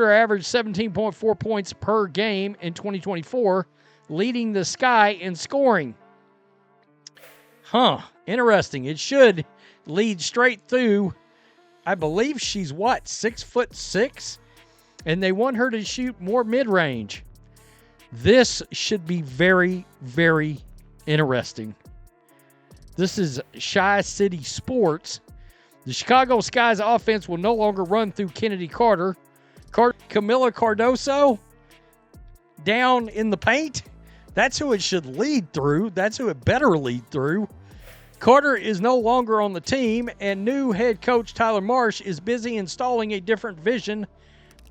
Averaged 17.4 points per game in 2024, leading the Sky in scoring. Interesting. It should lead straight through. I believe she's 6'6", and they want her to shoot more mid-range. This should be very, very interesting. This is Shy City Sports. The Chicago Sky's offense will no longer run through Kennedy Carter. Camila Cardoso down in the paint. That's who it should lead through. That's who it better lead through. Carter is no longer on the team, and new head coach Tyler Marsh is busy installing a different vision.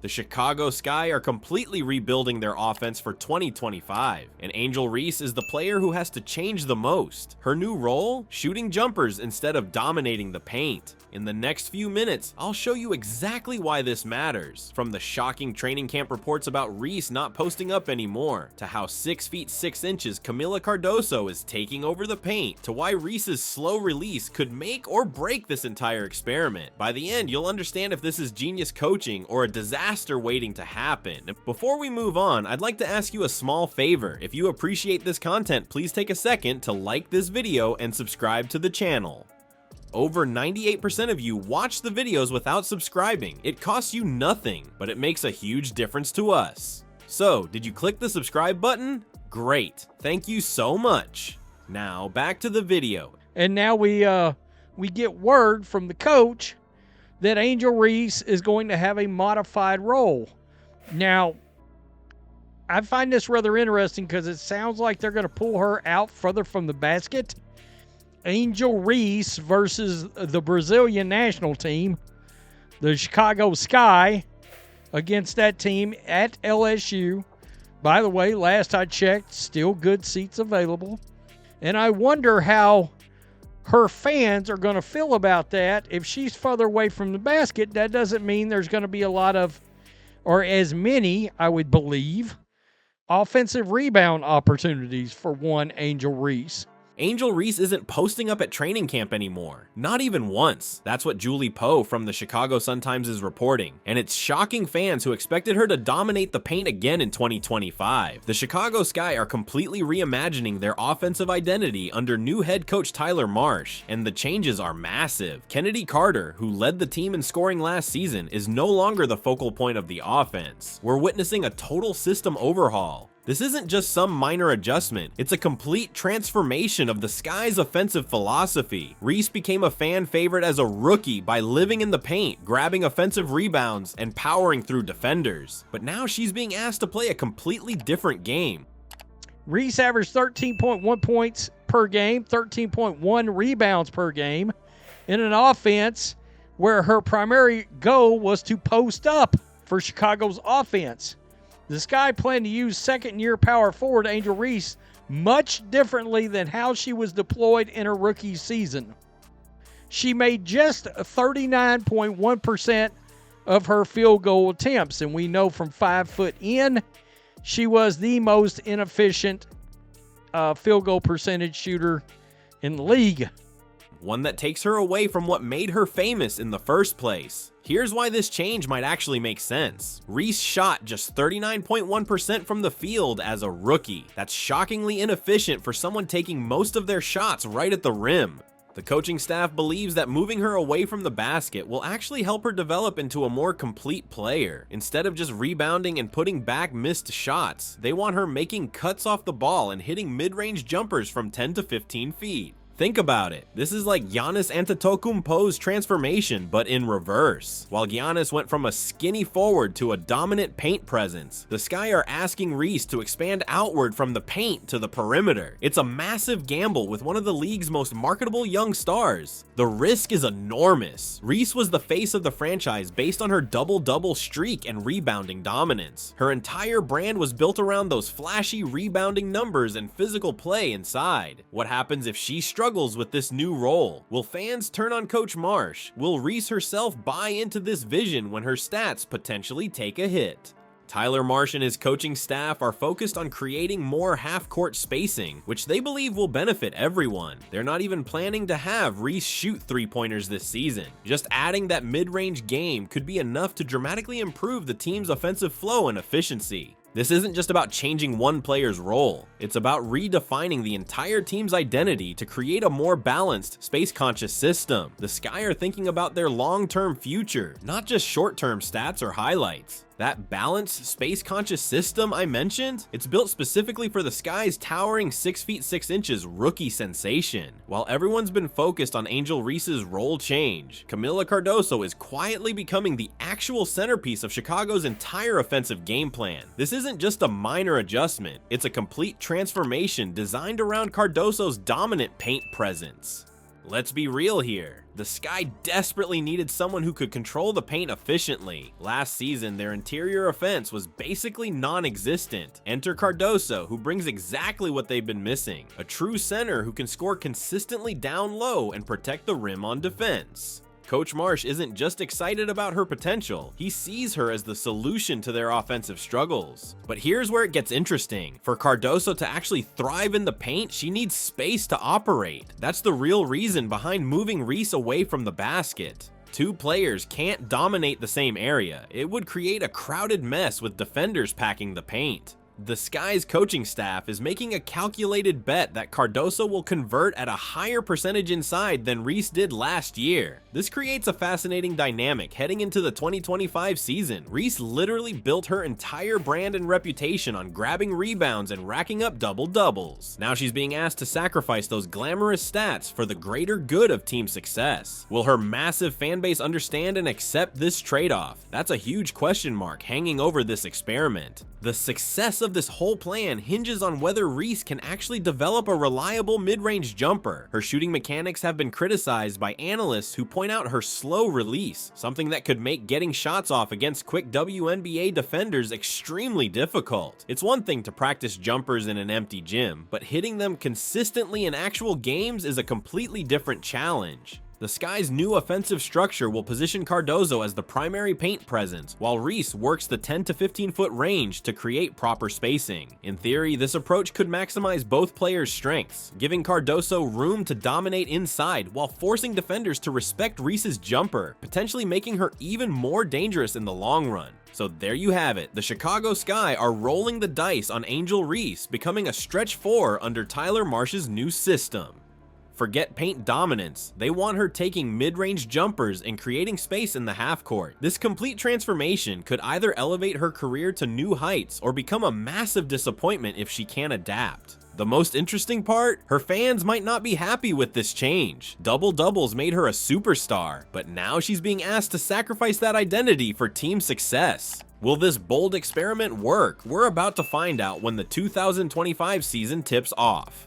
The Chicago Sky are completely rebuilding their offense for 2025, and Angel Reese is the player who has to change the most. Her new role? Shooting jumpers instead of dominating the paint. In the next few minutes, I'll show you exactly why this matters. From the shocking training camp reports about Reese not posting up anymore, to how 6 feet 6 inches Camila Cardoso is taking over the paint, to why Reese's slow release could make or break this entire experiment. By the end, you'll understand if this is genius coaching or a disaster waiting to happen. Before we move on, I'd like to ask you a small favor. If you appreciate this content, please take a second to like this video and subscribe to the channel. Over 98% of you watch the videos without subscribing. It costs you nothing, but it makes a huge difference to us. So, did you click the subscribe button? Great, thank you so much. Now, back to the video. And now we get word from the coach that Angel Reese is going to have a modified role. Now, I find this rather interesting because it sounds like they're going to pull her out further from the basket. Angel Reese versus the Brazilian national team, the Chicago Sky, against that team at LSU. By the way, last I checked, still good seats available. And I wonder how her fans are going to feel about that. If she's further away from the basket, that doesn't mean there's going to be a lot of, or as many, I would believe, offensive rebound opportunities for one Angel Reese. Angel Reese isn't posting up at training camp anymore. Not even once. That's what Julie Poe from the Chicago Sun-Times is reporting. And it's shocking fans who expected her to dominate the paint again in 2025. The Chicago Sky are completely reimagining their offensive identity under new head coach Tyler Marsh, and the changes are massive. Kennedy Carter, who led the team in scoring last season, is no longer the focal point of the offense. We're witnessing a total system overhaul. This isn't just some minor adjustment, it's a complete transformation of the Sky's offensive philosophy. Reese became a fan favorite as a rookie by living in the paint, grabbing offensive rebounds, and powering through defenders. But now she's being asked to play a completely different game. Reese averaged 13.1 points per game, 13.1 rebounds per game, in an offense where her primary goal was to post up for Chicago's offense. The Sky plan to use second-year power forward Angel Reese much differently than how she was deployed in her rookie season. She made just 39.1% of her field goal attempts, and we know from 5 foot in, she was the most inefficient field goal percentage shooter in the league. One that takes her away from what made her famous in the first place. Here's why this change might actually make sense. Reese shot just 39.1% from the field as a rookie. That's shockingly inefficient for someone taking most of their shots right at the rim. The coaching staff believes that moving her away from the basket will actually help her develop into a more complete player. Instead of just rebounding and putting back missed shots, they want her making cuts off the ball and hitting mid-range jumpers from 10 to 15 feet. Think about it. This is like Giannis Antetokounmpo's transformation, but in reverse. While Giannis went from a skinny forward to a dominant paint presence, the Sky are asking Reese to expand outward from the paint to the perimeter. It's a massive gamble with one of the league's most marketable young stars. The risk is enormous. Reese was the face of the franchise based on her double-double streak and rebounding dominance. Her entire brand was built around those flashy rebounding numbers and physical play inside. What happens if she struggles with this new role? Will fans turn on Coach Marsh? Will Reese herself buy into this vision when her stats potentially take a hit? Tyler Marsh and his coaching staff are focused on creating more half-court spacing, which they believe will benefit everyone. They're not even planning to have Reese shoot three-pointers this season. Just adding that mid-range game could be enough to dramatically improve the team's offensive flow and efficiency. This isn't just about changing one player's role, it's about redefining the entire team's identity to create a more balanced, space-conscious system. The Sky are thinking about their long-term future, not just short-term stats or highlights. That balanced, space-conscious system I mentioned, it's built specifically for the Sky's towering 6 feet 6 inches rookie sensation. While everyone's been focused on Angel Reese's role change, Camila Cardoso is quietly becoming the actual centerpiece of Chicago's entire offensive game plan. This isn't just a minor adjustment, it's a complete transformation designed around Cardoso's dominant paint presence. Let's be real here. The Sky desperately needed someone who could control the paint efficiently. Last season, their interior offense was basically non-existent. Enter Cardoso, who brings exactly what they've been missing. A true center who can score consistently down low and protect the rim on defense. Coach Marsh isn't just excited about her potential, he sees her as the solution to their offensive struggles. But here's where it gets interesting. For Cardoso to actually thrive in the paint, she needs space to operate. That's the real reason behind moving Reese away from the basket. Two players can't dominate the same area. It would create a crowded mess with defenders packing the paint. The Sky's coaching staff is making a calculated bet that Cardoso will convert at a higher percentage inside than Reese did last year. This creates a fascinating dynamic heading into the 2025 season. Reese literally built her entire brand and reputation on grabbing rebounds and racking up double-doubles. Now she's being asked to sacrifice those glamorous stats for the greater good of team success. Will her massive fanbase understand and accept this trade-off? That's a huge question mark hanging over this experiment. The success of this whole plan hinges on whether Reese can actually develop a reliable mid-range jumper. Her shooting mechanics have been criticized by analysts who point out her slow release, something that could make getting shots off against quick WNBA defenders extremely difficult. It's one thing to practice jumpers in an empty gym, but hitting them consistently in actual games is a completely different challenge. The Sky's new offensive structure will position Cardoso as the primary paint presence, while Reese works the 10 to 15 foot range to create proper spacing. In theory, this approach could maximize both players' strengths, giving Cardoso room to dominate inside while forcing defenders to respect Reese's jumper, potentially making her even more dangerous in the long run. So there you have it. The Chicago Sky are rolling the dice on Angel Reese becoming a stretch 4 under Tyler Marsh's new system. Forget paint dominance, they want her taking mid-range jumpers and creating space in the half court. This complete transformation could either elevate her career to new heights or become a massive disappointment if she can't adapt. The most interesting part? Her fans might not be happy with this change. Double-doubles made her a superstar, but now she's being asked to sacrifice that identity for team success. Will this bold experiment work? We're about to find out when the 2025 season tips off.